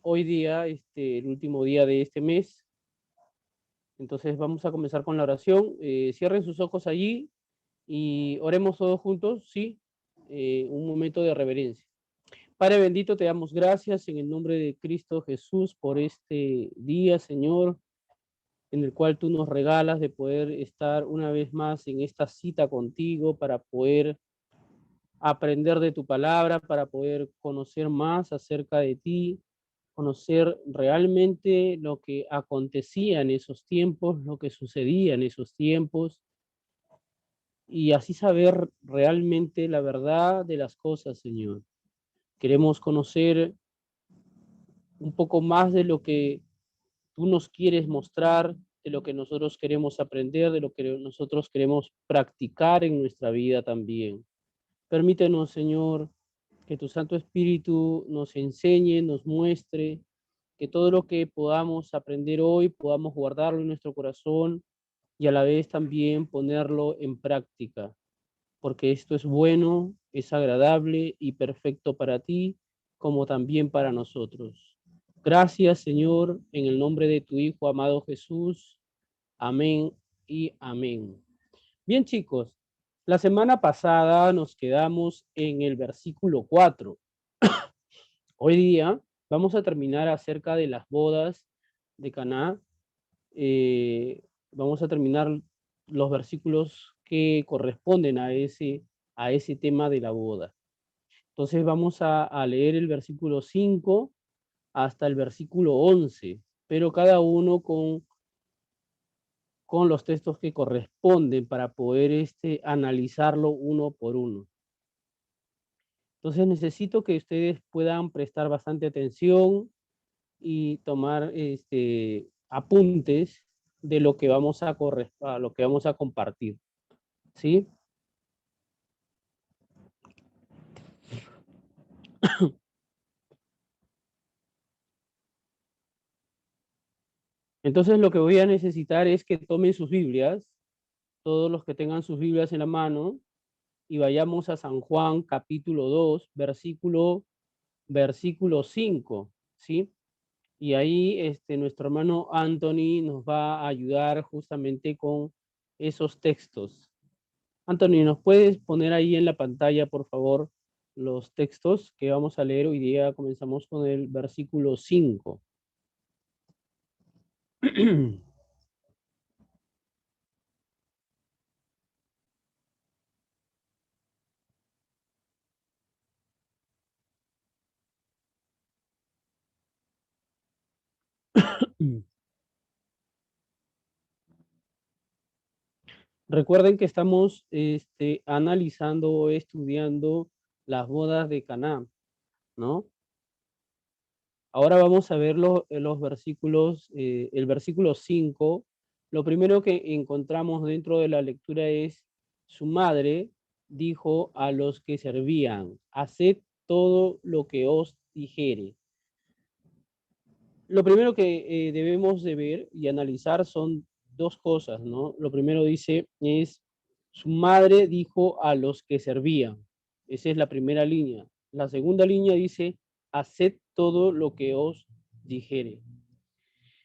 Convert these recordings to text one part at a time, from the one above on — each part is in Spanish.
hoy día, el último día de este mes. Entonces vamos a comenzar con la oración. Cierren sus ojos allí y oremos todos juntos, sí, un momento de reverencia. Padre bendito, te damos gracias en el nombre de Cristo Jesús por este día, Señor, en el cual tú nos regalas de poder estar una vez más en esta cita contigo para poder aprender de tu palabra, para poder conocer más acerca de ti, conocer realmente lo que acontecía en esos tiempos, lo que sucedía en esos tiempos, y así saber realmente la verdad de las cosas, Señor. Queremos conocer un poco más de lo que tú nos quieres mostrar, de lo que nosotros queremos aprender, de lo que nosotros queremos practicar en nuestra vida también. Permítenos, Señor, que tu Santo Espíritu nos enseñe, nos muestre, que todo lo que podamos aprender hoy podamos guardarlo en nuestro corazón y a la vez también ponerlo en práctica, porque esto es bueno, es agradable y perfecto para ti, como también para nosotros. Gracias, Señor, en el nombre de tu Hijo amado Jesús. Amén y amén. Bien, chicos, la semana pasada nos quedamos en el versículo 4. Hoy día vamos a terminar acerca de las bodas de Caná. Vamos a terminar los versículos que corresponden a ese tema de la boda. Entonces vamos a leer el versículo 5 hasta el versículo 11, pero cada uno con los textos que corresponden para poder analizarlo uno por uno. Entonces necesito que ustedes puedan prestar bastante atención y tomar apuntes de lo que vamos a lo que vamos a compartir, ¿sí? Entonces lo que voy a necesitar es que tomen sus Biblias, todos los que tengan sus Biblias en la mano, y vayamos a San Juan capítulo 2, versículo 5, ¿sí? Y ahí nuestro hermano Anthony nos va a ayudar justamente con esos textos. Anthony, ¿nos puedes poner ahí en la pantalla, por favor, los textos que vamos a leer hoy día? Comenzamos con el versículo 5. Recuerden que estamos analizando o estudiando las bodas de Caná, ¿no? Ahora vamos a ver los versículos, el versículo 5. Lo primero que encontramos dentro de la lectura es, su madre dijo a los que servían, haced todo lo que os dijere. Lo primero que debemos de ver y analizar son dos cosas, ¿no? Lo primero dice es, su madre dijo a los que servían. Esa es la primera línea. La segunda línea dice, haced todo lo que os dijere.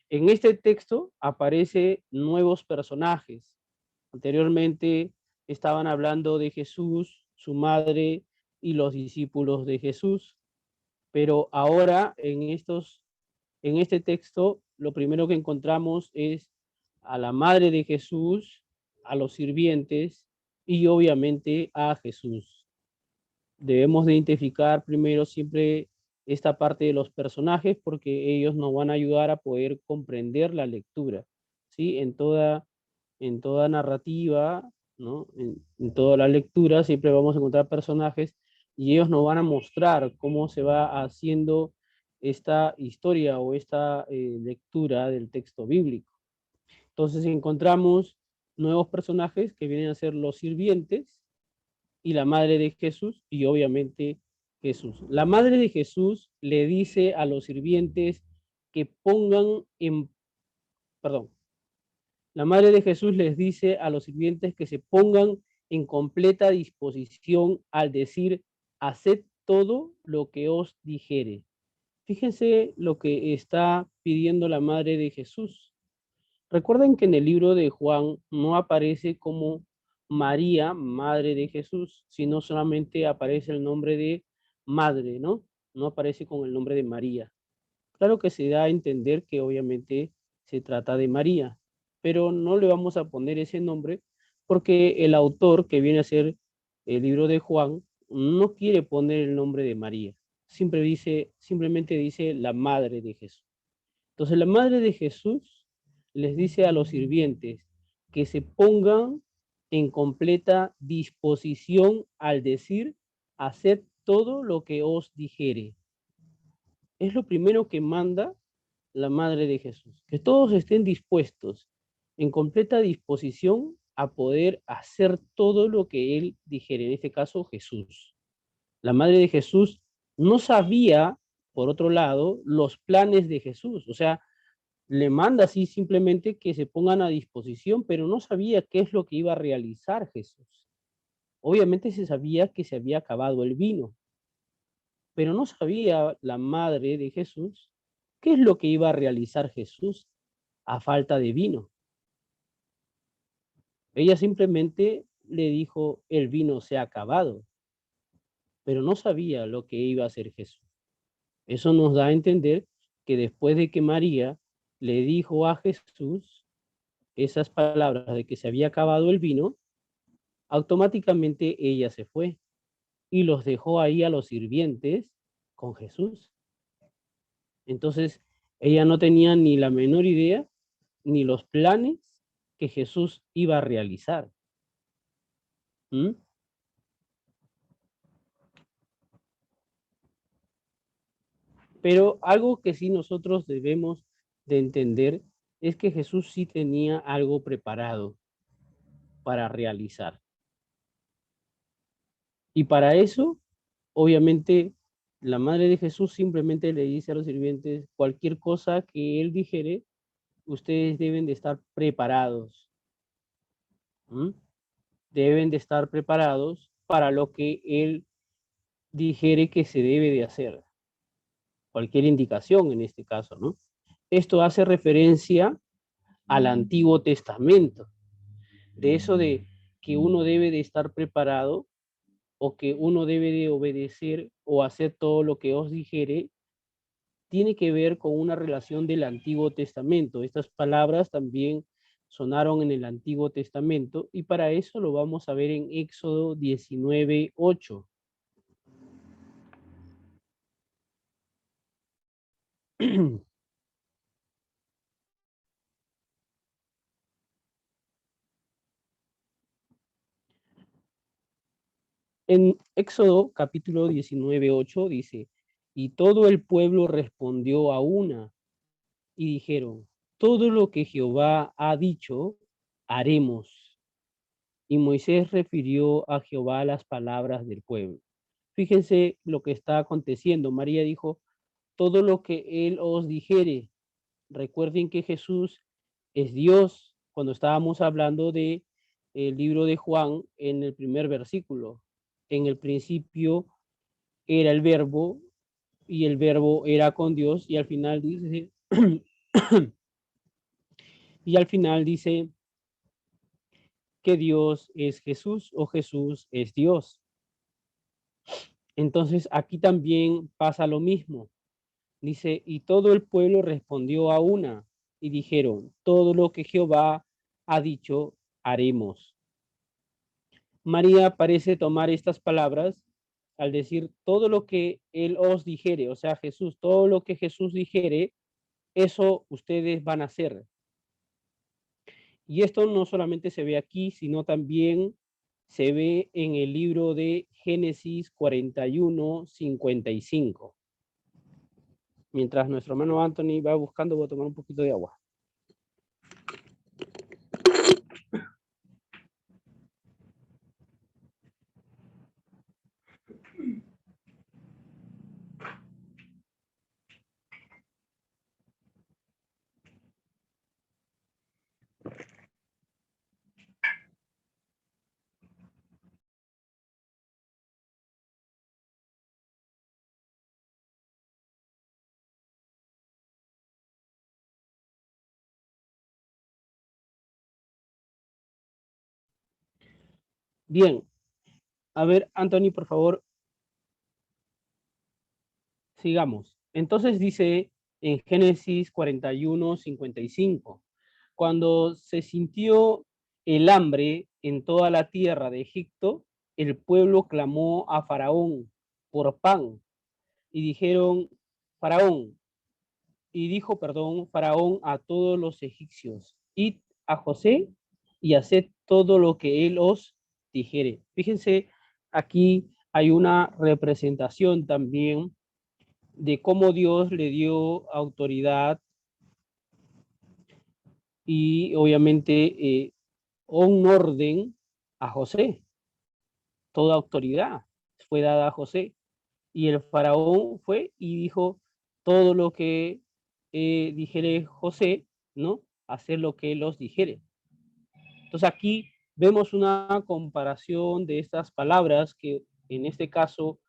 En este texto aparecen nuevos personajes. Anteriormente estaban hablando de Jesús, su madre y los discípulos de Jesús, pero ahora en este texto lo primero que encontramos es a la madre de Jesús, a los sirvientes y obviamente a Jesús. Debemos de identificar primero siempre esta parte de los personajes porque ellos nos van a ayudar a poder comprender la lectura, ¿sí? En toda narrativa, ¿no? En toda la lectura siempre vamos a encontrar personajes y ellos nos van a mostrar cómo se va haciendo esta historia o esta lectura del texto bíblico. Entonces encontramos nuevos personajes que vienen a ser los sirvientes y la madre de Jesús y obviamente Jesús. La madre de Jesús le dice a los sirvientes que pongan en, perdón, la madre de Jesús les dice a los sirvientes que se pongan en completa disposición al decir, haced todo lo que os dijere. Fíjense lo que está pidiendo la madre de Jesús. Recuerden que en el libro de Juan no aparece como María, madre de Jesús, sino solamente aparece el nombre de madre, ¿no? No aparece con el nombre de María. Claro que se da a entender que obviamente se trata de María, pero no le vamos a poner ese nombre porque el autor que viene a ser el libro de Juan no quiere poner el nombre de María. Simplemente dice la madre de Jesús. Entonces la madre de Jesús les dice a los sirvientes que se pongan en completa disposición al decir, haced todo lo que os dijere. Es lo primero que manda la madre de Jesús, que todos estén dispuestos, en completa disposición a poder hacer todo lo que él dijere, en este caso Jesús. La madre de Jesús no sabía, por otro lado, los planes de Jesús, o sea, le manda así simplemente que se pongan a disposición, pero no sabía qué es lo que iba a realizar Jesús. Obviamente se sabía que se había acabado el vino, pero no sabía la madre de Jesús qué es lo que iba a realizar Jesús a falta de vino. Ella simplemente le dijo, el vino se ha acabado, pero no sabía lo que iba a hacer Jesús. Eso nos da a entender que después de que María le dijo a Jesús esas palabras de que se había acabado el vino, automáticamente ella se fue y los dejó ahí a los sirvientes con Jesús. Entonces, ella no tenía ni la menor idea ni los planes que Jesús iba a realizar. ¿Mm? Pero algo que sí nosotros debemos de entender es que Jesús sí tenía algo preparado para realizar. Y para eso, obviamente, la madre de Jesús simplemente le dice a los sirvientes, cualquier cosa que él dijere, ustedes deben de estar preparados. ¿Mm? Deben de estar preparados para lo que él dijere que se debe de hacer. Cualquier indicación en este caso, ¿no? Esto hace referencia al Antiguo Testamento, de eso de que uno debe de estar preparado o que uno debe de obedecer o hacer todo lo que os dijere, tiene que ver con una relación del Antiguo Testamento. Estas palabras también sonaron en el Antiguo Testamento y para eso lo vamos a ver en Éxodo 19:8. En Éxodo capítulo 19:8 dice, y todo el pueblo respondió a una y dijeron, todo lo que Jehová ha dicho, haremos. Y Moisés refirió a Jehová las palabras del pueblo. Fíjense lo que está aconteciendo. María dijo, todo lo que él os dijere. Recuerden que Jesús es Dios cuando estábamos hablando de el libro de Juan en el primer versículo. En el principio era el verbo y el verbo era con Dios y al final dice y al final dice que Dios es Jesús o Jesús es Dios. Entonces aquí también pasa lo mismo. Dice, y todo el pueblo respondió a una y dijeron, todo lo que Jehová ha dicho, haremos. María parece tomar estas palabras al decir, todo lo que él os dijere, o sea, Jesús, todo lo que Jesús dijere, eso ustedes van a hacer. Y esto no solamente se ve aquí, sino también se ve en el libro de Génesis 41:55. Mientras nuestro hermano Anthony va buscando, voy a tomar un poquito de agua. Bien, a ver, Anthony, por favor, sigamos. Entonces dice en Génesis 41:55, cuando se sintió el hambre en toda la tierra de Egipto, el pueblo clamó a Faraón por pan y dijeron, Faraón, y dijo, perdón, Faraón a todos los egipcios, id a José y haced todo lo que él os dijere. Fíjense, aquí hay una representación también de cómo Dios le dio autoridad y obviamente un orden a José. Toda autoridad fue dada a José. Y el faraón fue y dijo todo lo que dijere José, ¿no? Hacer lo que él los dijere. Entonces aquí vemos una comparación de estas palabras que en este caso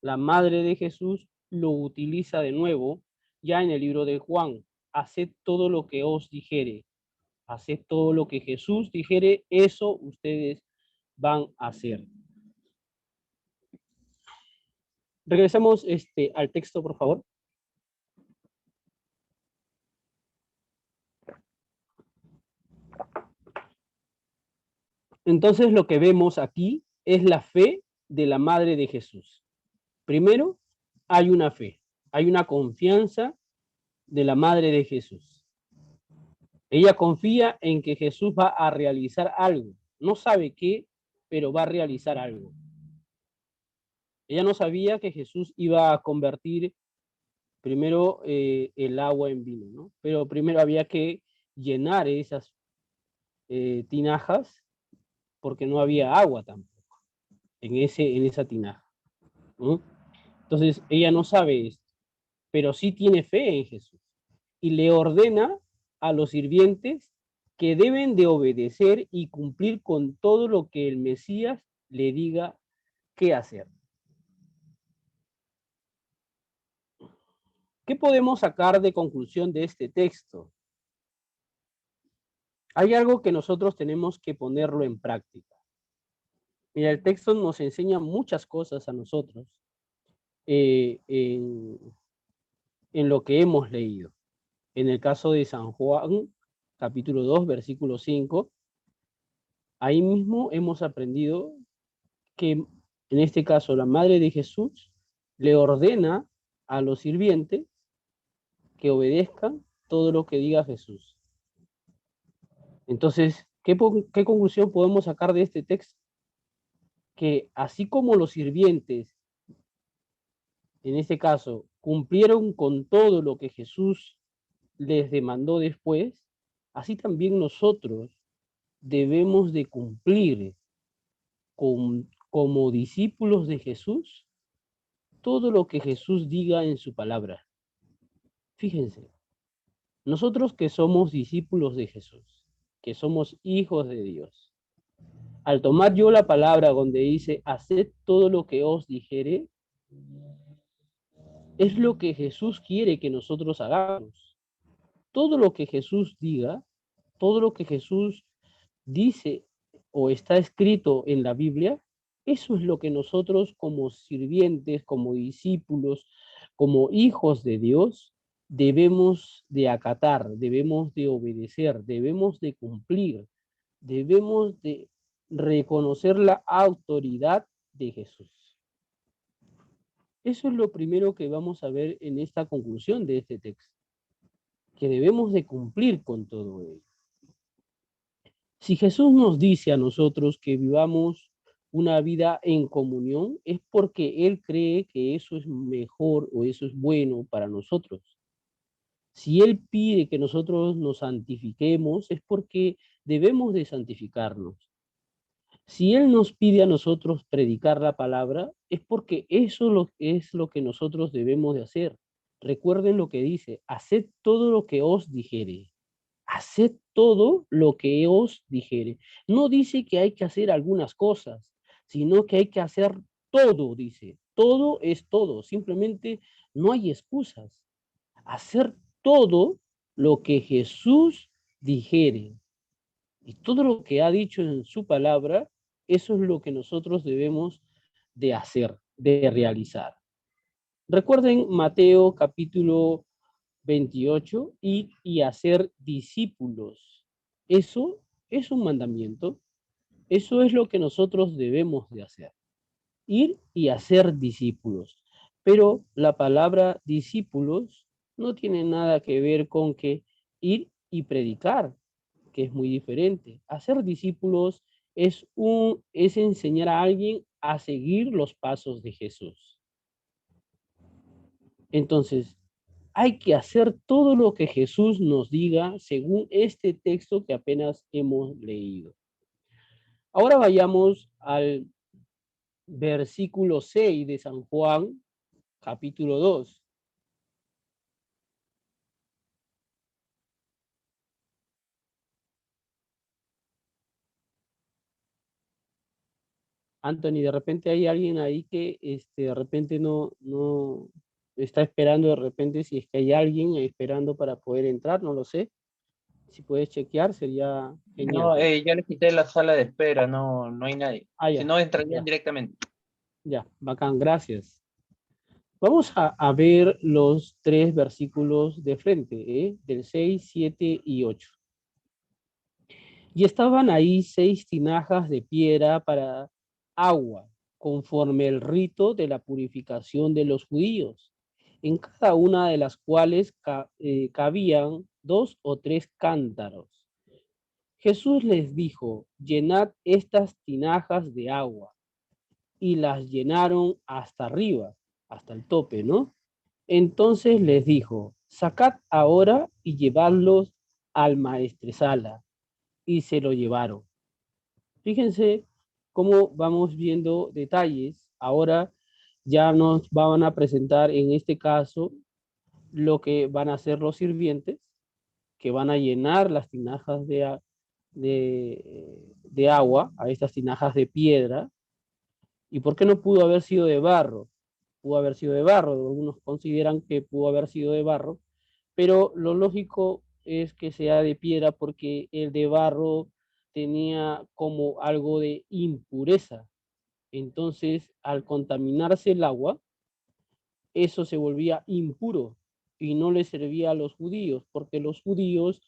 la madre de Jesús lo utiliza de nuevo ya en el libro de Juan. Haced todo lo que os dijere. Haced todo lo que Jesús dijere, eso ustedes van a hacer. Regresemos al texto, por favor. Entonces lo que vemos aquí es la fe de la madre de Jesús. Primero, hay una fe, hay una confianza de la madre de Jesús. Ella confía en que Jesús va a realizar algo. No sabe qué, pero va a realizar algo. Ella no sabía que Jesús iba a convertir primero el agua en vino, ¿no? Pero primero había que llenar esas tinajas porque no había agua tampoco en esa tinaja, ¿no? Entonces ella no sabe esto, pero sí tiene fe en Jesús y le ordena a los sirvientes que deben de obedecer y cumplir con todo lo que el Mesías le diga qué hacer. ¿Qué podemos sacar de conclusión de este texto? Hay algo que nosotros tenemos que ponerlo en práctica. Mira, el texto nos enseña muchas cosas a nosotros eh, en, en lo que hemos leído. En el caso de San Juan, capítulo 2, versículo 5, ahí mismo hemos aprendido que en este caso la madre de Jesús le ordena a los sirvientes que obedezcan todo lo que diga Jesús. Entonces, ¿qué conclusión podemos sacar de este texto? Que así como los sirvientes, en este caso, cumplieron con todo lo que Jesús les demandó después, así también nosotros debemos de cumplir como discípulos de Jesús todo lo que Jesús diga en su palabra. Fíjense, nosotros que somos discípulos de Jesús, que somos hijos de Dios, al tomar yo la palabra donde dice, haced todo lo que os dijere, es lo que Jesús quiere que nosotros hagamos. Todo lo que Jesús diga, todo lo que Jesús dice o está escrito en la Biblia, eso es lo que nosotros como sirvientes, como discípulos, como hijos de Dios, debemos de acatar, debemos de obedecer, debemos de cumplir, debemos de reconocer la autoridad de Jesús. Eso es lo primero que vamos a ver en esta conclusión de este texto, que debemos de cumplir con todo ello. Si Jesús nos dice a nosotros que vivamos una vida en comunión, es porque Él cree que eso es mejor o eso es bueno para nosotros. Si Él pide que nosotros nos santifiquemos, es porque debemos de santificarnos. Si Él nos pide a nosotros predicar la palabra, es porque eso es lo que nosotros debemos de hacer. Recuerden lo que dice, haced todo lo que os dijere. Haced todo lo que os dijere. No dice que hay que hacer algunas cosas, sino que hay que hacer todo, dice. Todo es todo. Simplemente no hay excusas. Hacer todo lo que Jesús dijere. Y todo lo que ha dicho en su palabra Eso es lo que nosotros debemos de hacer, de realizar. Recuerden Mateo capítulo 28, ir y hacer discípulos. Eso es un mandamiento. Eso es lo que nosotros debemos de hacer. Ir y hacer discípulos. Pero la palabra discípulos no tiene nada que ver con que ir y predicar, que es muy diferente. Hacer discípulos es enseñar a alguien a seguir los pasos de Jesús. Entonces, hay que hacer todo lo que Jesús nos diga según este texto que apenas hemos leído. Ahora vayamos al versículo 6 de San Juan, capítulo 2. Anthony, de repente hay alguien ahí que de repente no está esperando, de repente si es que hay alguien esperando para poder entrar, no lo sé. Si puedes chequear, sería genial. No, ya le quité la sala de espera, no hay nadie. Ah, Si ya, no, entrarían ya, directamente. ya, bacán, gracias. Vamos a ver los tres versículos de frente, del 6, 7 y 8. Y estaban ahí 6 tinajas de piedra para agua, conforme el rito de la purificación de los judíos, en cada una de las cuales cabían 2 o 3 cántaros. Jesús les dijo, llenad estas tinajas de agua, y las llenaron hasta arriba, hasta el tope, ¿no? Entonces les dijo, sacad ahora y llevadlos al maestresala, y se lo llevaron. Fíjense cómo vamos viendo detalles. Ahora ya nos van a presentar en este caso lo que van a hacer los sirvientes, que van a llenar las tinajas de agua a estas tinajas de piedra. ¿Y por qué no pudo haber sido de barro? Pudo haber sido de barro, algunos consideran que pudo haber sido de barro, pero lo lógico es que sea de piedra porque el de barro tenía como algo de impureza. Entonces, al contaminarse el agua, eso se volvía impuro y no le servía a los judíos, porque los judíos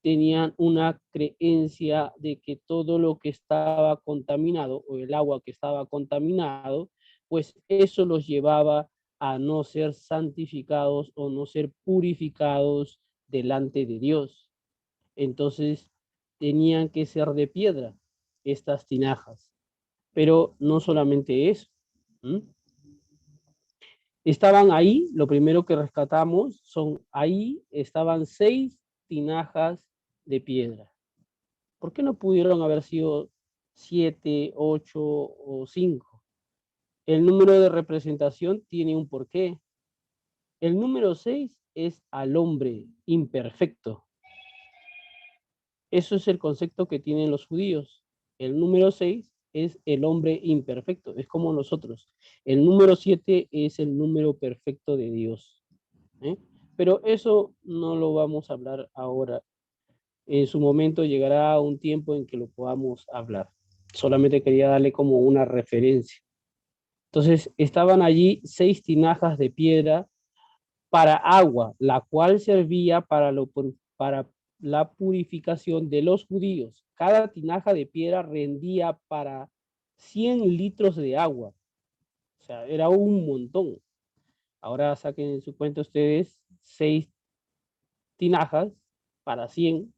tenían una creencia de que todo lo que estaba contaminado o el agua que estaba contaminado, pues eso los llevaba a no ser santificados o no ser purificados delante de Dios. Entonces tenían que ser de piedra estas tinajas, pero no solamente eso. ¿Mm? Estaban ahí, lo primero que rescatamos son ahí estaban 6 tinajas de piedra. ¿Por qué no pudieron haber sido 7, 8 o 5? El número de representación tiene un porqué. El número 6 es al hombre imperfecto. Eso es el concepto que tienen los judíos. El número 6 es el hombre imperfecto, es como nosotros. El número 7 es el número perfecto de Dios. ¿Eh? Pero eso no lo vamos a hablar ahora. En su momento llegará un tiempo en que lo podamos hablar. Solamente quería darle como una referencia. Entonces, estaban allí 6 tinajas de piedra para agua, la cual servía para la purificación de los judíos. Cada tinaja de piedra rendía para 100 litros de agua. O sea, era un montón. Ahora saquen en su cuenta ustedes 6 tinajas para 100,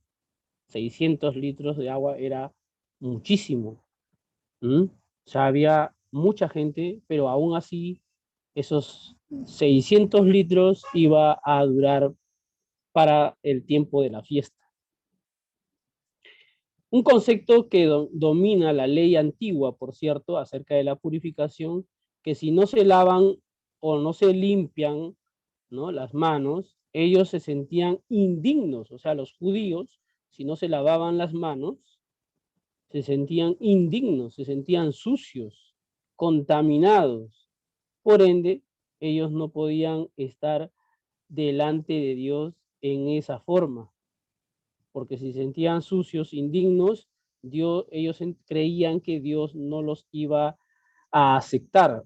600 litros de agua era muchísimo. ¿Mm? O sea, había mucha gente, pero aún así esos 600 litros iba a durar para el tiempo de la fiesta. Un concepto que domina la ley antigua, por cierto, acerca de la purificación, que si no se lavan o no se limpian, ¿no?, las manos, ellos se sentían indignos, o sea, los judíos, si no se lavaban las manos, se sentían indignos, se sentían sucios, contaminados. Por ende, ellos no podían estar delante de Dios en esa forma, porque si se sentían sucios, indignos, ellos creían que Dios no los iba a aceptar,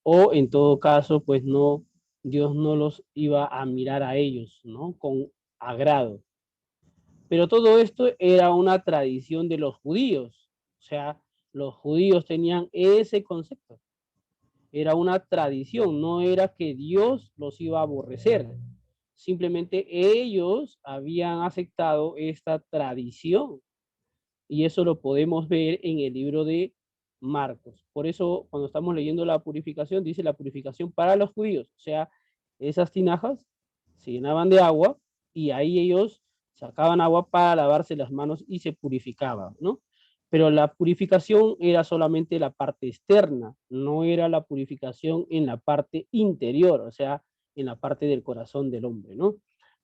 o en todo caso, pues no, Dios no los iba a mirar a ellos, ¿no? Con agrado. Pero todo esto era una tradición de los judíos, o sea, los judíos tenían ese concepto. Era una tradición, no era que Dios los iba a aborrecer. Simplemente ellos habían aceptado esta tradición. Y eso lo podemos ver en el libro de Marcos. Por eso, cuando estamos leyendo la purificación, dice la purificación para los judíos. O sea, esas tinajas se llenaban de agua y ahí ellos sacaban agua para lavarse las manos y se purificaban, ¿no? Pero la purificación era solamente la parte externa, no era la purificación en la parte interior, o sea, en la parte del corazón del hombre, ¿no?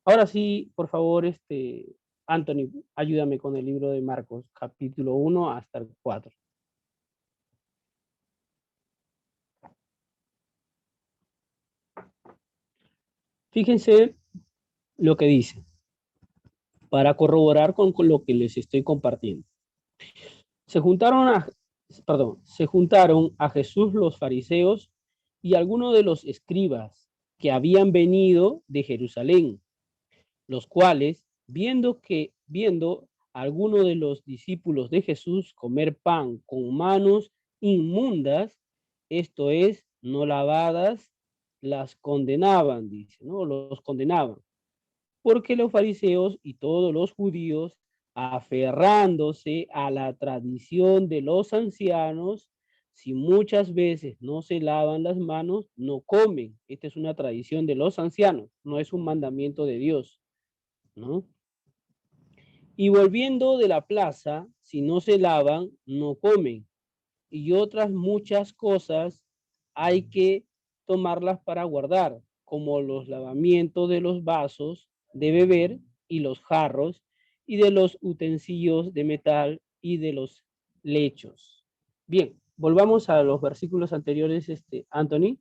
Ahora sí, por favor, Anthony, ayúdame con el libro de Marcos, capítulo 1 hasta el 4. Fíjense lo que dice, para corroborar con lo que les estoy compartiendo. Se juntaron a Jesús los fariseos y algunos de los escribas que habían venido de Jerusalén, los cuales, viendo a algunos de los discípulos de Jesús comer pan con manos inmundas, esto es, no lavadas, las condenaban, dice, ¿no? Los condenaban. Porque los fariseos y todos los judíos, aferrándose a la tradición de los ancianos, si muchas veces no se lavan las manos, no comen. Esta es una tradición de los ancianos, no es un mandamiento de Dios, ¿no? Y volviendo de la plaza, si no se lavan, no comen. Y otras muchas cosas hay que tomarlas para guardar, como los lavamientos de los vasos de beber y los jarros y de los utensilios de metal y de los lechos. Bien, volvamos a los versículos anteriores, Anthony.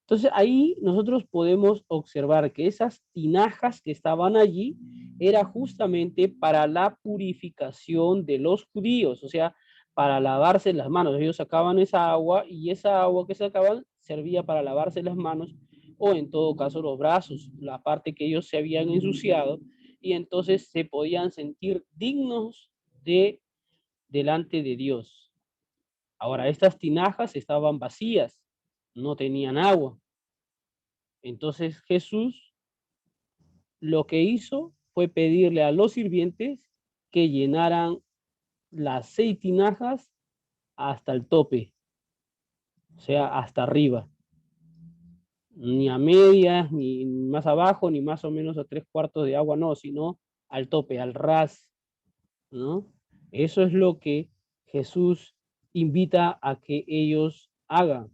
Entonces ahí nosotros podemos observar que esas tinajas que estaban allí era justamente para la purificación de los judíos, o sea, para lavarse las manos. Ellos sacaban esa agua y esa agua que sacaban servía para lavarse las manos o en todo caso los brazos, la parte que ellos se habían ensuciado, y entonces se podían sentir dignos delante de Dios. Ahora, estas tinajas estaban vacías, no tenían agua. Entonces Jesús lo que hizo fue pedirle a los sirvientes que llenaran las 6 tinajas hasta el tope, o sea, hasta arriba. Ni a medias, ni más abajo, ni más o menos a 3/4 de agua, no, sino al tope, al ras, ¿no? Eso es lo que Jesús invita a que ellos hagan.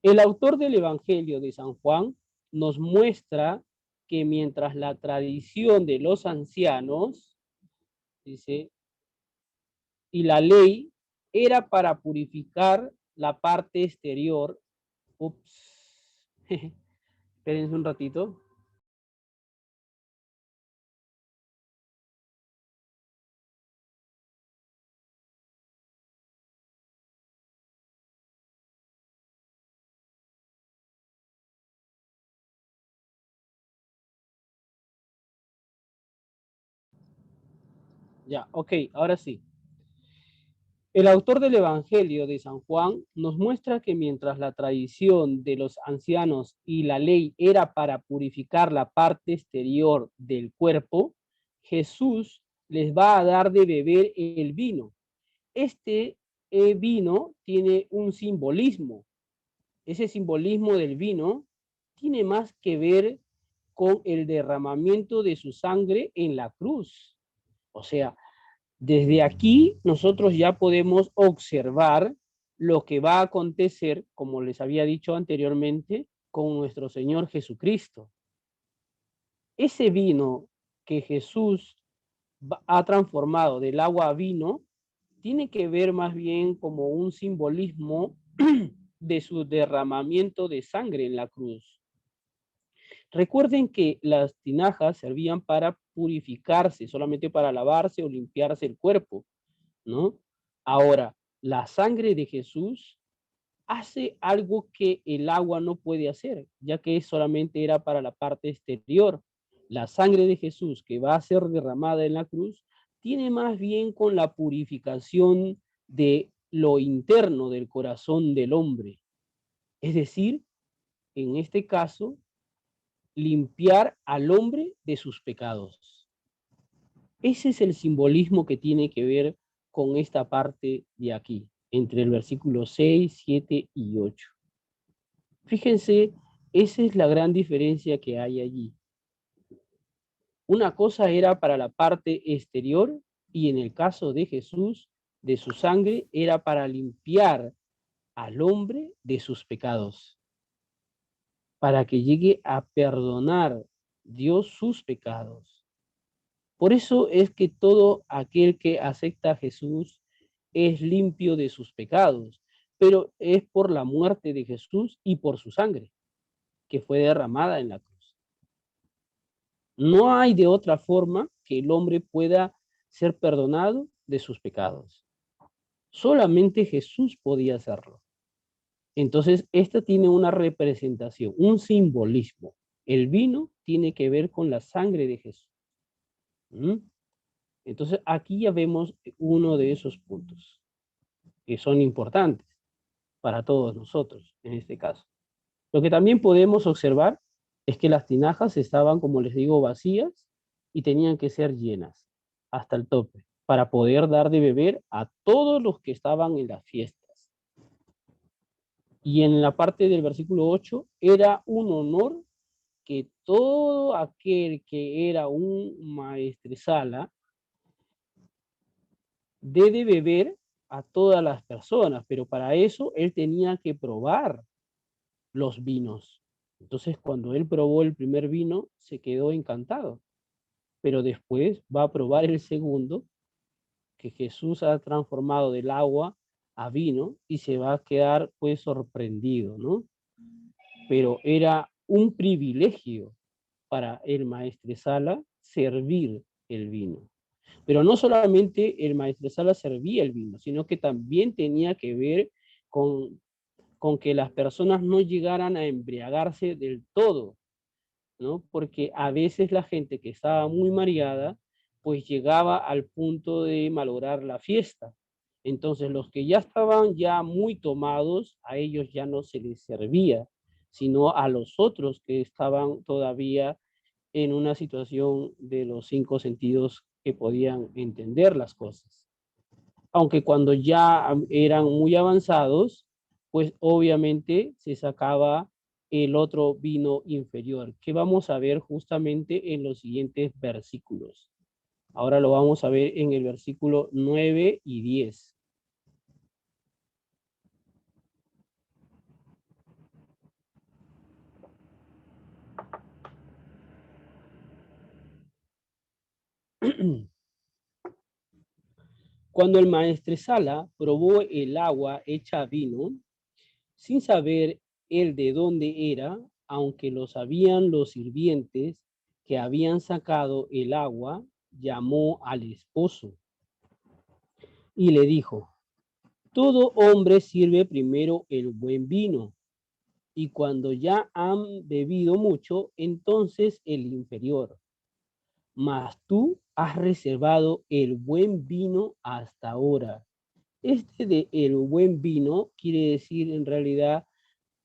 El autor del Evangelio de San Juan nos muestra que mientras la tradición de los ancianos, dice, y la ley era para purificar la parte exterior. Ups. Espérense un ratito. Ya, ok, ahora sí. El autor del Evangelio de San Juan nos muestra que mientras la tradición de los ancianos y la ley era para purificar la parte exterior del cuerpo, Jesús les va a dar de beber el vino. Este vino tiene un simbolismo. Ese simbolismo del vino tiene más que ver con el derramamiento de su sangre en la cruz. O sea, desde aquí nosotros ya podemos observar lo que va a acontecer, como les había dicho anteriormente, con nuestro Señor Jesucristo. Ese vino que Jesús ha transformado del agua a vino, tiene que ver más bien como un simbolismo de su derramamiento de sangre en la cruz. Recuerden que las tinajas servían para purificarse, solamente para lavarse o limpiarse el cuerpo, ¿no? Ahora, la sangre de Jesús hace algo que el agua no puede hacer, ya que solamente era para la parte exterior. La sangre de Jesús que va a ser derramada en la cruz tiene más bien con la purificación de lo interno del corazón del hombre. Es decir, en este caso, limpiar al hombre de sus pecados. Ese es el simbolismo que tiene que ver con esta parte de aquí, entre el versículo 6, 7 y 8. Fíjense, esa es la gran diferencia que hay allí. Una cosa era para la parte exterior y en el caso de Jesús, de su sangre, era para limpiar al hombre de sus pecados, para que llegue a perdonar Dios sus pecados. Por eso es que todo aquel que acepta a Jesús es limpio de sus pecados, pero es por la muerte de Jesús y por su sangre, que fue derramada en la cruz. No hay de otra forma que el hombre pueda ser perdonado de sus pecados. Solamente Jesús podía hacerlo. Entonces, esta tiene una representación, un simbolismo. El vino tiene que ver con la sangre de Jesús. ¿Mm? Entonces, aquí ya vemos uno de esos puntos que son importantes para todos nosotros en este caso. Lo que también podemos observar es que las tinajas estaban, como les digo, vacías y tenían que ser llenas hasta el tope para poder dar de beber a todos los que estaban en las fiestas. Y en la parte del versículo 8, era un honor que todo aquel que era un maestresala dé de beber a todas las personas, pero para eso él tenía que probar los vinos. Entonces, cuando él probó el primer vino, se quedó encantado, pero después va a probar el segundo, que Jesús ha transformado del agua a vino y se va a quedar pues sorprendido, ¿no? Pero era un privilegio para el maestresala servir el vino. Pero no solamente el maestresala servía el vino, sino que también tenía que ver con que las personas no llegaran a embriagarse del todo, ¿no? Porque a veces la gente que estaba muy mareada, pues llegaba al punto de malograr la fiesta. Entonces los que ya estaban ya muy tomados, a ellos ya no se les servía, sino a los otros que estaban todavía en una situación de los 5 sentidos que podían entender las cosas. Aunque cuando ya eran muy avanzados, pues obviamente se sacaba el otro vino inferior, que vamos a ver justamente en los siguientes versículos. Ahora lo vamos a ver en el versículo 9 y 10. Cuando el maestresala probó el agua hecha vino, sin saber él de dónde era, aunque lo sabían los sirvientes que habían sacado el agua, llamó al esposo y le dijo: todo hombre sirve primero el buen vino, y cuando ya han bebido mucho, entonces el inferior. Mas tú has reservado el buen vino hasta ahora. Este de el buen vino quiere decir en realidad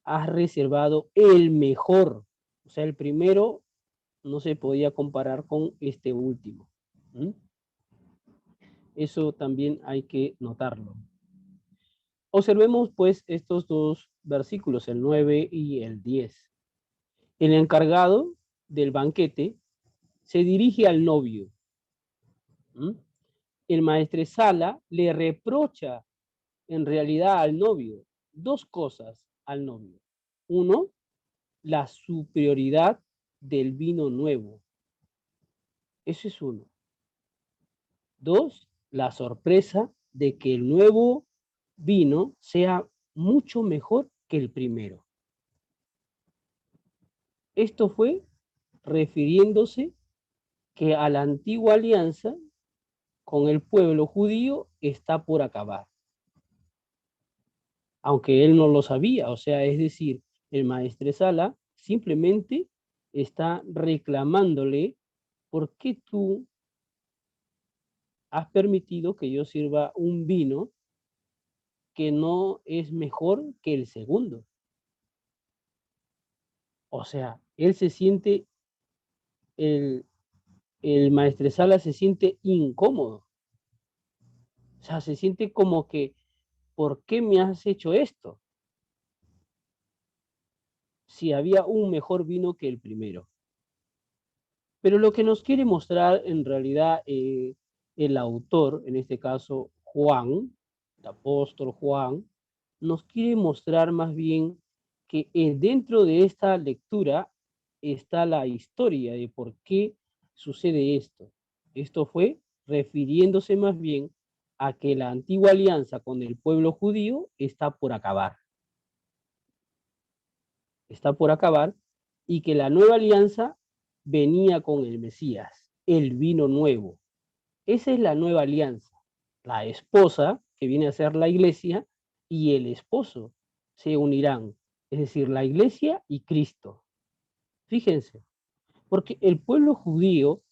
has reservado el mejor. O sea, el primero no se podía comparar con este último. ¿Mm? Eso también hay que notarlo. Observemos pues estos dos versículos, el 9 y el 10. El encargado del banquete se dirige al novio. ¿Mm? El maestresala le reprocha en realidad al novio dos cosas al novio. Uno, la superioridad del vino nuevo. Ese es uno. Dos, la sorpresa de que el nuevo vino sea mucho mejor que el primero. Esto fue refiriéndose que a la antigua alianza con el pueblo judío está por acabar, aunque él no lo sabía. O sea, es decir, el maestresala simplemente está reclamándole: ¿por qué tú has permitido que yo sirva un vino que no es mejor que el segundo? O sea, él se siente, el, el maestresala se siente incómodo. O sea, se siente como que, ¿por qué me has hecho esto? Si había un mejor vino que el primero. Pero lo que nos quiere mostrar en realidad el autor, en este caso Juan, el apóstol Juan, nos quiere mostrar más bien que dentro de esta lectura está la historia de por qué sucede esto. Esto fue refiriéndose más bien a que la antigua alianza con el pueblo judío está por acabar. Está por acabar, y que la nueva alianza venía con el Mesías, el vino nuevo. Esa es la nueva alianza. La esposa, que viene a ser la iglesia, y el esposo se unirán. Es decir, la iglesia y Cristo. Fíjense, porque el pueblo judío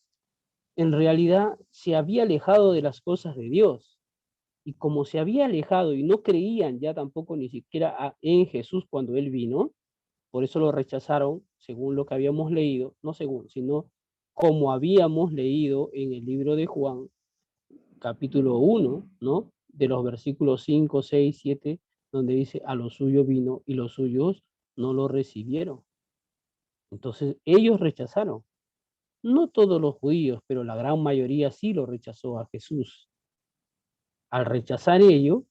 en realidad se había alejado de las cosas de Dios. Y como se había alejado y no creían ya tampoco ni siquiera en Jesús cuando Él vino, por eso lo rechazaron, según lo que habíamos leído, no según, sino como habíamos leído en el libro de Juan, capítulo 1, ¿no? De los versículos 5, 6, 7, donde dice: a lo suyo vino y los suyos no lo recibieron. Entonces ellos rechazaron. No todos los judíos, pero la gran mayoría sí lo rechazó a Jesús. Al rechazar ello,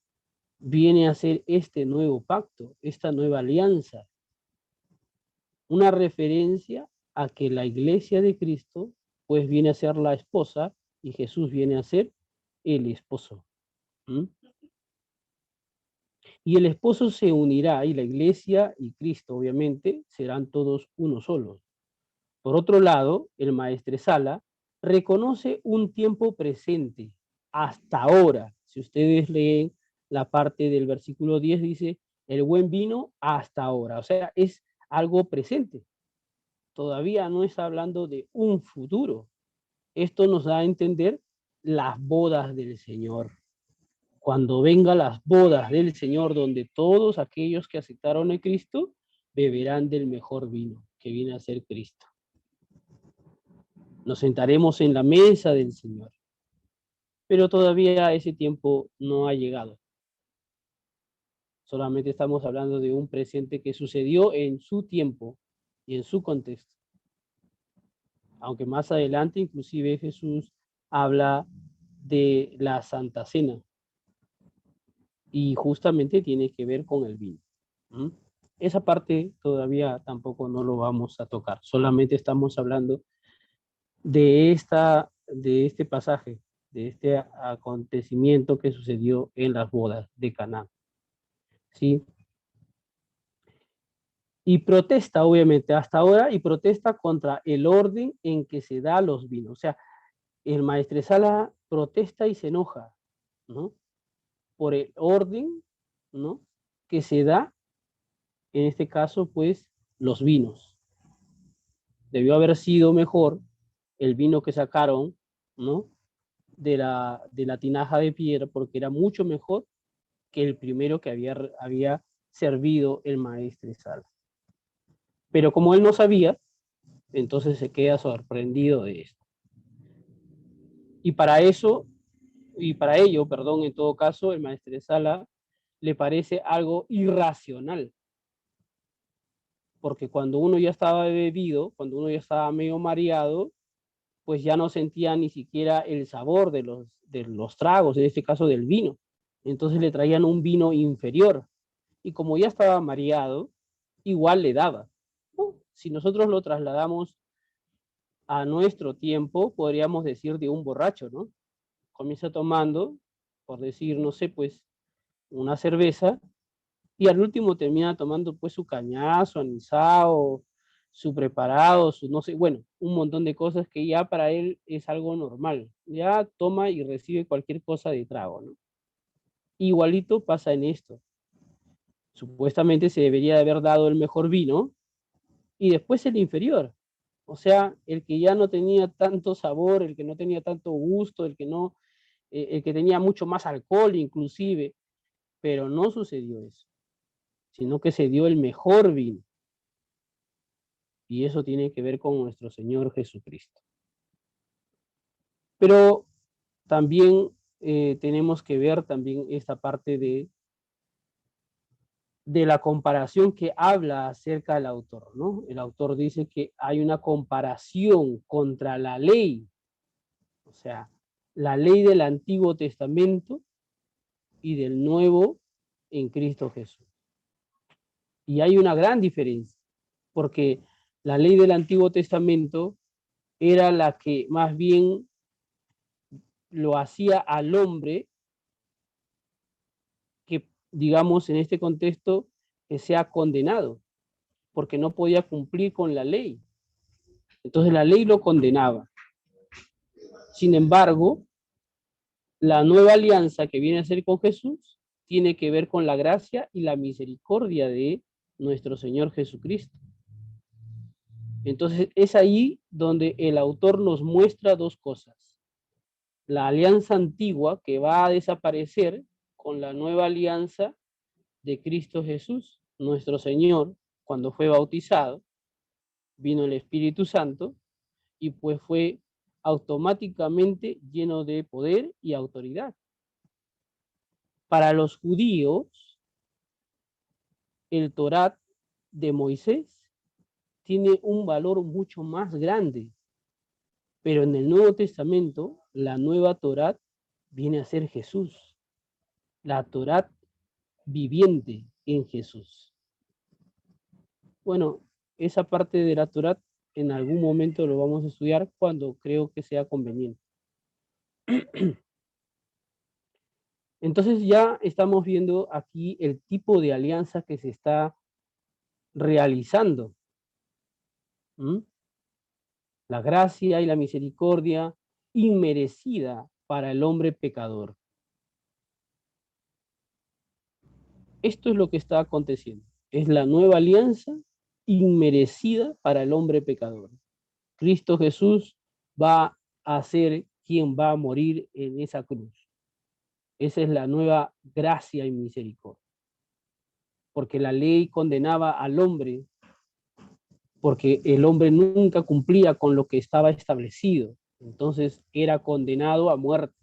viene a ser este nuevo pacto, esta nueva alianza, una referencia a que la iglesia de Cristo pues viene a ser la esposa y Jesús viene a ser el esposo. ¿Mm? Y el esposo se unirá, y la iglesia y Cristo obviamente serán todos uno solo. Por otro lado, el maestresala reconoce un tiempo presente, hasta ahora. Si ustedes leen la parte del versículo 10, dice: el buen vino hasta ahora. O sea, es algo presente. Todavía no está hablando de un futuro. Esto nos da a entender las bodas del Señor. Cuando vengan las bodas del Señor, donde todos aquellos que aceptaron a Cristo beberán del mejor vino, que viene a ser Cristo. Nos sentaremos en la mesa del Señor, pero todavía ese tiempo no ha llegado. Solamente estamos hablando de un presente que sucedió en su tiempo y en su contexto. Aunque más adelante inclusive Jesús habla de la Santa Cena, y justamente tiene que ver con el vino. ¿Mm? Esa parte todavía tampoco no lo vamos a tocar, solamente estamos hablando de este pasaje, de este acontecimiento que sucedió en las bodas de Caná. ¿Sí? Y protesta, obviamente, hasta ahora, y protesta contra el orden en que se da los vinos. O sea, el maestresala protesta y se enoja, ¿no? Por el orden, ¿no? Que se da, en este caso, pues, los vinos. Debió haber sido mejor el vino que sacaron, ¿no? De la tinaja de piedra, porque era mucho mejor que el primero que había servido el maestresala. Pero como él no sabía, entonces se queda sorprendido de esto. Y para eso, y para ello, perdón, en todo caso, el maestresala le parece algo irracional. Porque cuando uno ya estaba bebido, cuando uno ya estaba medio mareado, pues ya no sentía ni siquiera el sabor de los tragos, en este caso del vino. Entonces le traían un vino inferior. Y como ya estaba mareado, igual le daba. Si nosotros lo trasladamos a nuestro tiempo, podríamos decir de un borracho, ¿no? Comienza tomando, por decir, no sé, pues una cerveza, y al último termina tomando pues su cañazo, anisado, su preparado, su no sé, bueno, un montón de cosas que ya para él es algo normal. Ya toma y recibe cualquier cosa de trago, ¿no? Igualito pasa en esto. Supuestamente se debería de haber dado el mejor vino y después el inferior. O sea, el que ya no tenía tanto sabor, el que no tenía tanto gusto, el que tenía mucho más alcohol inclusive, pero no sucedió eso, sino que se dio el mejor vino. Y eso tiene que ver con nuestro Señor Jesucristo. Pero también tenemos que ver también esta parte de la comparación que habla acerca del autor, ¿no? El autor dice que hay una comparación contra la ley, o sea, la ley del Antiguo Testamento y del Nuevo en Cristo Jesús. Y hay una gran diferencia, porque la ley del Antiguo Testamento era la que más bien lo hacía al hombre que, digamos, en este contexto, que sea condenado, porque no podía cumplir con la ley. Entonces la ley lo condenaba. Sin embargo, la nueva alianza que viene a ser con Jesús tiene que ver con la gracia y la misericordia de nuestro Señor Jesucristo. Entonces es ahí donde el autor nos muestra dos cosas. La alianza antigua que va a desaparecer con la nueva alianza de Cristo Jesús, nuestro Señor, cuando fue bautizado, vino el Espíritu Santo y pues fue automáticamente lleno de poder y autoridad. Para los judíos, el Torá de Moisés tiene un valor mucho más grande, pero en el Nuevo Testamento, la nueva Torá viene a ser Jesús, la Torá viviente en Jesús. Bueno, esa parte de la Torá en algún momento lo vamos a estudiar cuando creo que sea conveniente. Entonces ya estamos viendo aquí el tipo de alianza que se está realizando. ¿Mm? La gracia y la misericordia inmerecida para el hombre pecador. Esto es lo que está aconteciendo. Es la nueva alianza inmerecida para el hombre pecador. Cristo Jesús va a ser quien va a morir en esa cruz. Esa es la nueva gracia y misericordia. Porque la ley condenaba al hombre, porque el hombre nunca cumplía con lo que estaba establecido. Entonces era condenado a muerte,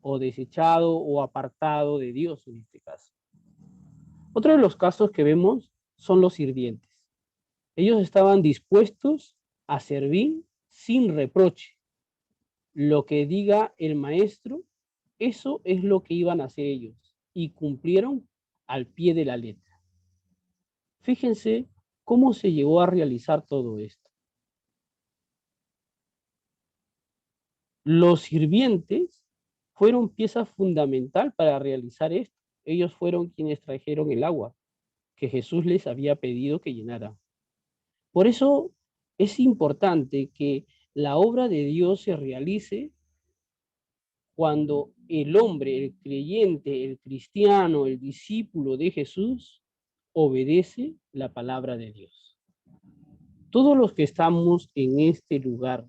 o desechado o apartado de Dios en este caso. Otro de los casos que vemos son los sirvientes. Ellos estaban dispuestos a servir sin reproche. Lo que diga el maestro, eso es lo que iban a hacer ellos, y cumplieron al pie de la letra. Fíjense cómo se llegó a realizar todo esto. Los sirvientes fueron pieza fundamental para realizar esto. Ellos fueron quienes trajeron el agua que Jesús les había pedido que llenara. Por eso es importante que la obra de Dios se realice cuando el hombre, el creyente, el cristiano, el discípulo de Jesús, obedece la palabra de Dios. Todos los que estamos en este lugar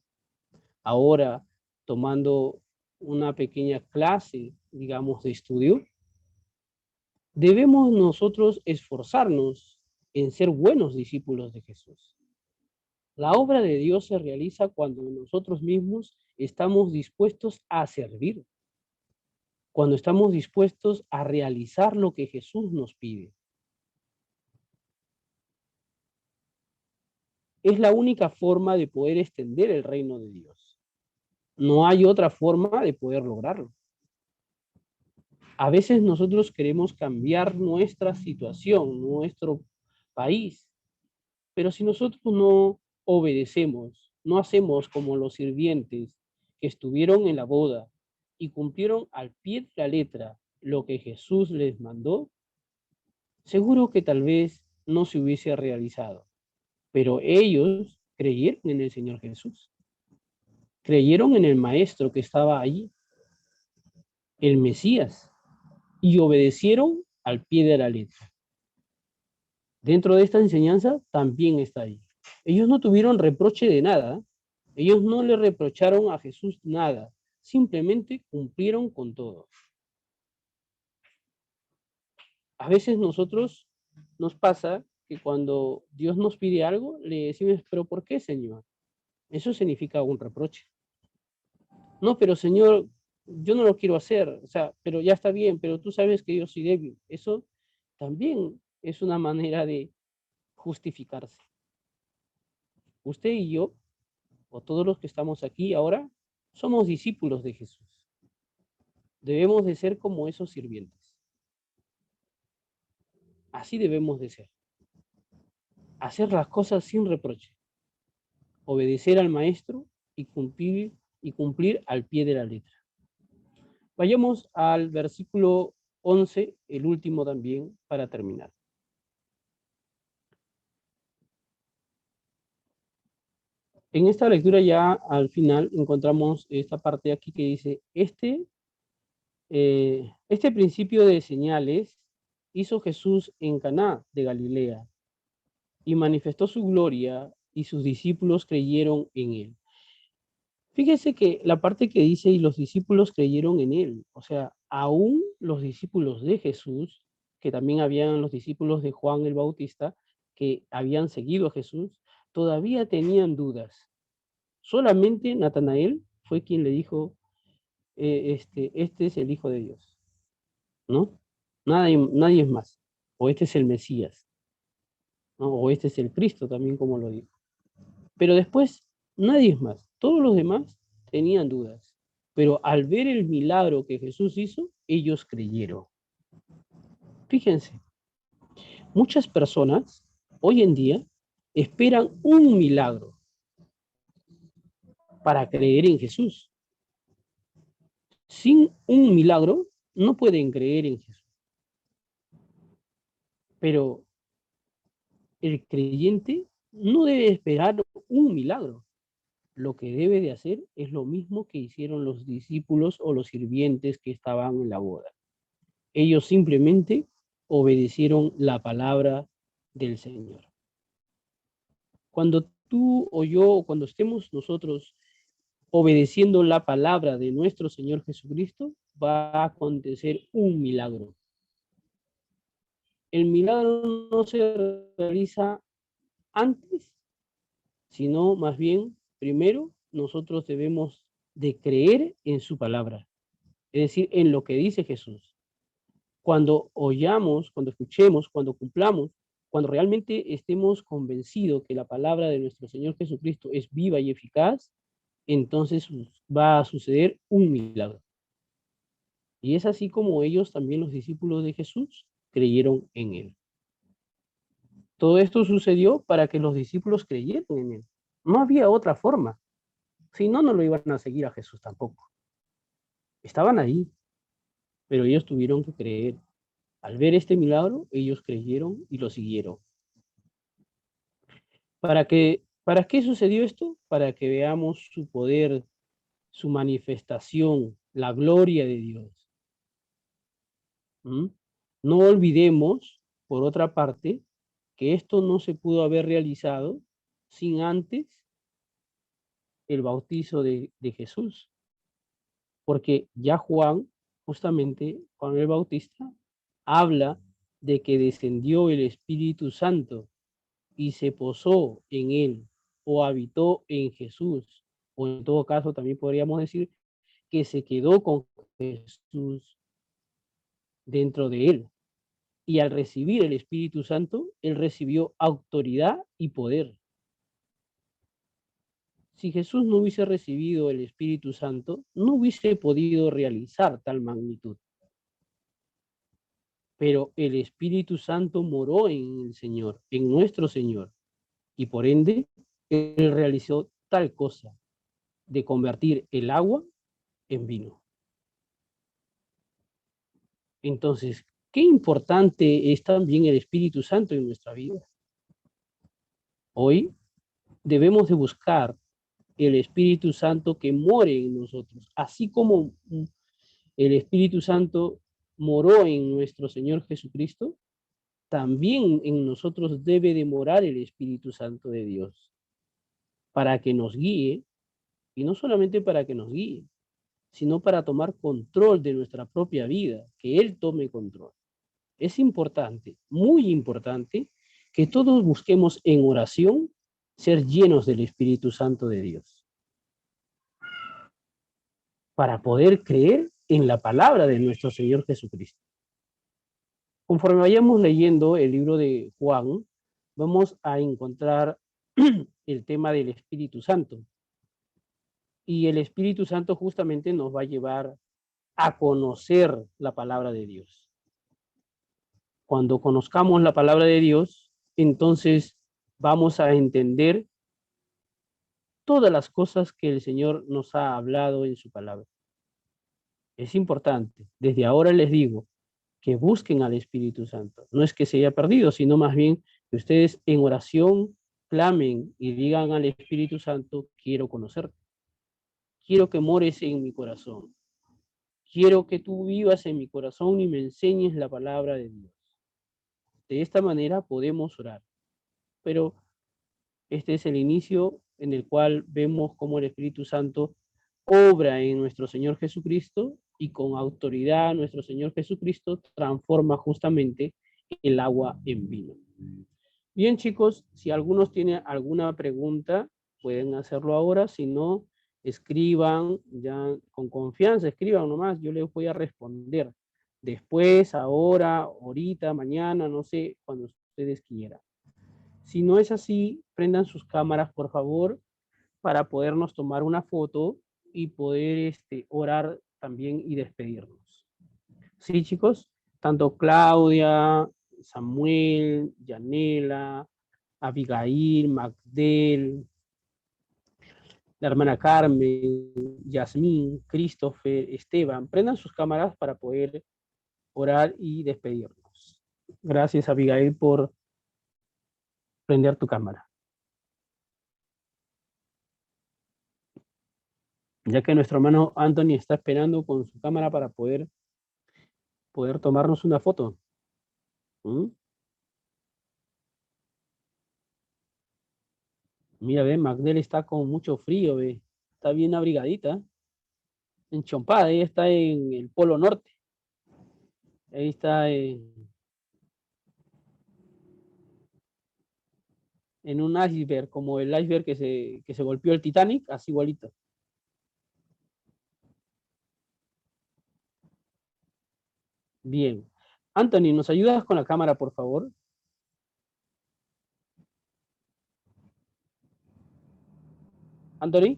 ahora tomando una pequeña clase, digamos, de estudio, debemos nosotros esforzarnos en ser buenos discípulos de Jesús. La obra de Dios se realiza cuando nosotros mismos estamos dispuestos a servir, cuando estamos dispuestos a realizar lo que Jesús nos pide. Es la única forma de poder extender el reino de Dios. No hay otra forma de poder lograrlo. A veces nosotros queremos cambiar nuestra situación, nuestro país, pero si nosotros no obedecemos, no hacemos como los sirvientes que estuvieron en la boda y cumplieron al pie de la letra lo que Jesús les mandó, seguro que tal vez no se hubiese realizado. pero ellos creyeron en el Señor Jesús, creyeron en el Maestro que estaba allí, el Mesías, y obedecieron al pie de la letra. Dentro de esta enseñanza también está ahí. Ellos no tuvieron reproche de nada, ellos no le reprocharon a Jesús nada, simplemente cumplieron con todo. A veces nosotros nos pasa que cuando Dios nos pide algo, le decimos, pero ¿por qué, Señor? Eso significa un reproche. No, pero Señor, yo no lo quiero hacer, o sea, pero ya está bien, pero tú sabes que yo soy débil. Eso también es una manera de justificarse. Usted y yo, o todos los que estamos aquí ahora, somos discípulos de Jesús. Debemos de ser como esos sirvientes. Así debemos de ser. Hacer las cosas sin reproche. Obedecer al maestro y cumplir al pie de la letra. Vayamos al versículo 11, el último también, para terminar. En esta lectura ya al final encontramos esta parte aquí que dice, este principio de señales hizo Jesús en Caná de Galilea y manifestó su gloria y sus discípulos creyeron en él. Fíjese que la parte que dice y los discípulos creyeron en él, o sea, aún los discípulos de Jesús, que también habían los discípulos de Juan el Bautista, que habían seguido a Jesús, todavía tenían dudas. Solamente Natanael fue quien le dijo, este es el Hijo de Dios, ¿no? Nadie es más. O este es el Mesías, ¿no? O este es el Cristo también, como lo dijo. Pero después, nadie es más. Todos los demás tenían dudas. Pero al ver el milagro que Jesús hizo, ellos creyeron. Fíjense, muchas personas hoy en día esperan un milagro para creer en Jesús. Sin un milagro, no pueden creer en Jesús. Pero el creyente no debe esperar un milagro. Lo que debe de hacer es lo mismo que hicieron los discípulos o los sirvientes que estaban en la boda. Ellos simplemente obedecieron la palabra del Señor. Cuando tú o yo, cuando estemos nosotros obedeciendo la palabra de nuestro Señor Jesucristo, va a acontecer un milagro. El milagro no se realiza antes, sino más bien, primero, nosotros debemos de creer en su palabra, es decir, en lo que dice Jesús. Cuando oyamos, cuando escuchemos, cuando cumplamos, cuando realmente estemos convencidos que la palabra de nuestro Señor Jesucristo es viva y eficaz, entonces va a suceder un milagro. Y es así como ellos, también los discípulos de Jesús, creyeron en él. Todo esto sucedió para que los discípulos creyeran en él. No había otra forma. Si no, no lo iban a seguir a Jesús tampoco. Estaban ahí, pero ellos tuvieron que creer. Al ver este milagro, ellos creyeron y lo siguieron. ¿Para qué sucedió esto? Para que veamos su poder, su manifestación, la gloria de Dios. ¿Mm? No olvidemos, por otra parte, que esto no se pudo haber realizado sin antes el bautizo de Jesús. Porque ya Juan, justamente Juan el Bautista, habla de que descendió el Espíritu Santo y se posó en él o habitó en Jesús, o en todo caso también podríamos decir que se quedó con Jesús dentro de él. Y al recibir el Espíritu Santo, él recibió autoridad y poder. Si Jesús no hubiese recibido el Espíritu Santo, no hubiese podido realizar tal magnitud. Pero el Espíritu Santo moró en el Señor, en nuestro Señor, y por ende, él realizó tal cosa de convertir el agua en vino. Entonces, qué importante es también el Espíritu Santo en nuestra vida. Hoy debemos de buscar el Espíritu Santo que more en nosotros, así como el Espíritu Santo moró en nuestro Señor Jesucristo, también en nosotros debe de morar el Espíritu Santo de Dios, para que nos guíe, y no solamente para que nos guíe, sino para tomar control de nuestra propia vida, que Él tome control. Es importante, muy importante, que todos busquemos en oración ser llenos del Espíritu Santo de Dios, para poder creer en la palabra de nuestro Señor Jesucristo. Conforme vayamos leyendo el libro de Juan, vamos a encontrar el tema del Espíritu Santo. Y el Espíritu Santo justamente nos va a llevar a conocer la palabra de Dios. Cuando conozcamos la palabra de Dios, entonces vamos a entender todas las cosas que el Señor nos ha hablado en su palabra. Es importante. Desde ahora les digo que busquen al Espíritu Santo. No es que se haya perdido, sino más bien que ustedes en oración clamen y digan al Espíritu Santo, quiero conocerte. Quiero que mores en mi corazón. Quiero que tú vivas en mi corazón y me enseñes la palabra de Dios. De esta manera podemos orar. Pero este es el inicio en el cual vemos cómo el Espíritu Santo obra en nuestro Señor Jesucristo y con autoridad nuestro Señor Jesucristo transforma justamente el agua en vino. Bien, chicos, si algunos tienen alguna pregunta, pueden hacerlo ahora. Si no, escriban ya con confianza, escriban nomás, yo les voy a responder. Después, ahora, ahorita, mañana, no sé, cuando ustedes quieran. Si no es así, prendan sus cámaras, por favor, para podernos tomar una foto y poder orar también y despedirnos. ¿Sí, chicos? Tanto Claudia, Samuel, Yanela, Abigail, Magdel, la hermana Carmen, Yasmín, Christopher, Esteban, prendan sus cámaras para poder orar y despedirnos. Gracias, Abigail, por prender tu cámara. Ya que nuestro hermano Anthony está esperando con su cámara para poder tomarnos una foto. ¿Mm? Mira, ve, Magdel está con mucho frío, ve. Está bien abrigadita, enchompada, ella está en el Polo Norte. Ahí está en un iceberg, como el iceberg que se golpeó el Titanic, así igualito. Bien. Anthony, ¿nos ayudas con la cámara, por favor? Anthony.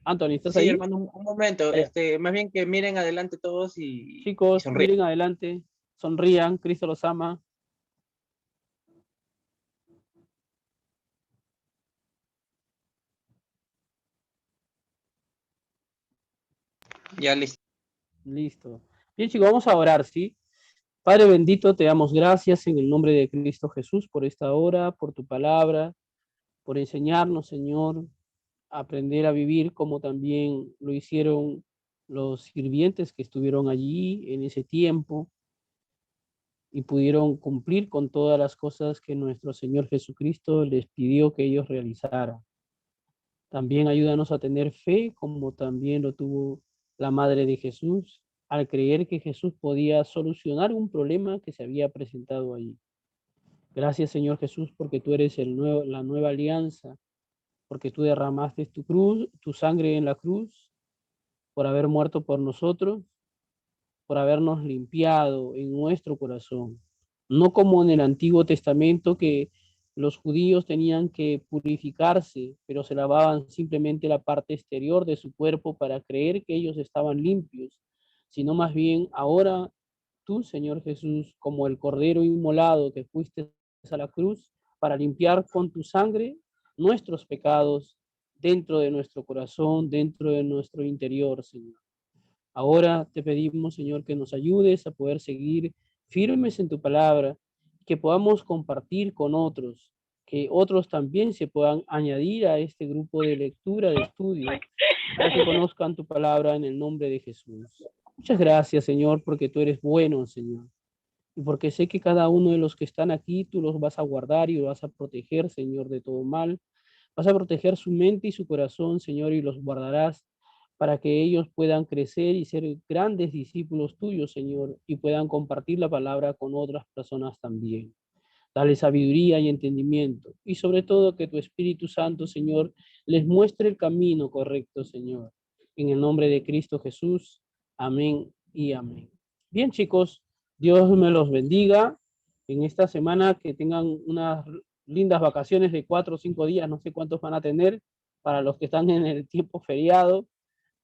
Anthony, ¿estás Sí, ahí? hermano, un momento. Allá. Más bien que miren adelante todos y Chicos, sonríen. miren adelante, sonrían, Cristo los ama. Ya listo. Listo. Bien, chicos, vamos a orar, ¿sí? Padre bendito, te damos gracias en el nombre de Cristo Jesús por esta hora, por tu palabra, por enseñarnos, Señor, a aprender a vivir como también lo hicieron los sirvientes que estuvieron allí en ese tiempo y pudieron cumplir con todas las cosas que nuestro Señor Jesucristo les pidió que ellos realizaran. También ayúdanos a tener fe, como también lo tuvo la Madre de Jesús, al creer que Jesús podía solucionar un problema que se había presentado allí. Gracias, Señor Jesús, porque tú eres la nueva alianza, porque tú derramaste tu cruz, tu sangre en la cruz, por haber muerto por nosotros, por habernos limpiado en nuestro corazón. No como en el Antiguo Testamento que los judíos tenían que purificarse, pero se lavaban simplemente la parte exterior de su cuerpo para creer que ellos estaban limpios, sino más bien ahora tú, Señor Jesús, como el Cordero inmolado que fuiste a la cruz para limpiar con tu sangre nuestros pecados dentro de nuestro corazón, dentro de nuestro interior, Señor. Ahora te pedimos, Señor, que nos ayudes a poder seguir firmes en tu palabra, que podamos compartir con otros, que otros también se puedan añadir a este grupo de lectura, de estudio, para que conozcan tu palabra en el nombre de Jesús. Muchas gracias, Señor, porque tú eres bueno, Señor. Y porque sé que cada uno de los que están aquí, tú los vas a guardar y los vas a proteger, Señor, de todo mal. Vas a proteger su mente y su corazón, Señor, y los guardarás para que ellos puedan crecer y ser grandes discípulos tuyos, Señor, y puedan compartir la palabra con otras personas también. Dale sabiduría y entendimiento. Y sobre todo que tu Espíritu Santo, Señor, les muestre el camino correcto, Señor. En el nombre de Cristo Jesús. Amén y amén. Bien, chicos, Dios me los bendiga. En esta semana que tengan unas lindas vacaciones de 4 o 5 días, no sé cuántos van a tener para los que están en el tiempo feriado,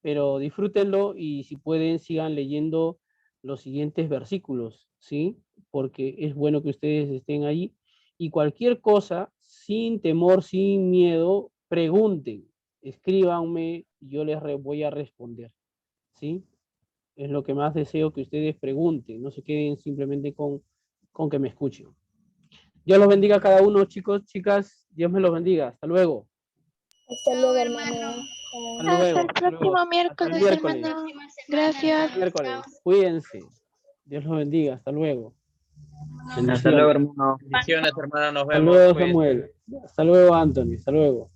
pero disfrútenlo y si pueden sigan leyendo los siguientes versículos, ¿sí? Porque es bueno que ustedes estén ahí y cualquier cosa, sin temor, sin miedo, pregunten, escríbanme, yo les voy a responder, ¿sí? Es lo que más deseo que ustedes pregunten, no se queden simplemente con que me escuchen. Dios los bendiga a cada uno, chicos, chicas, Dios me los bendiga, hasta luego. Hasta luego, hermano. Hasta luego. Hasta el próximo miércoles, hermano. Gracias. Miércoles. Cuídense. Dios los bendiga. Hasta luego. Hasta luego, hermano. Bendiciones, hermano. Nos Hasta vemos. luego, Cuídense. Samuel. Hasta luego, Anthony. Hasta luego.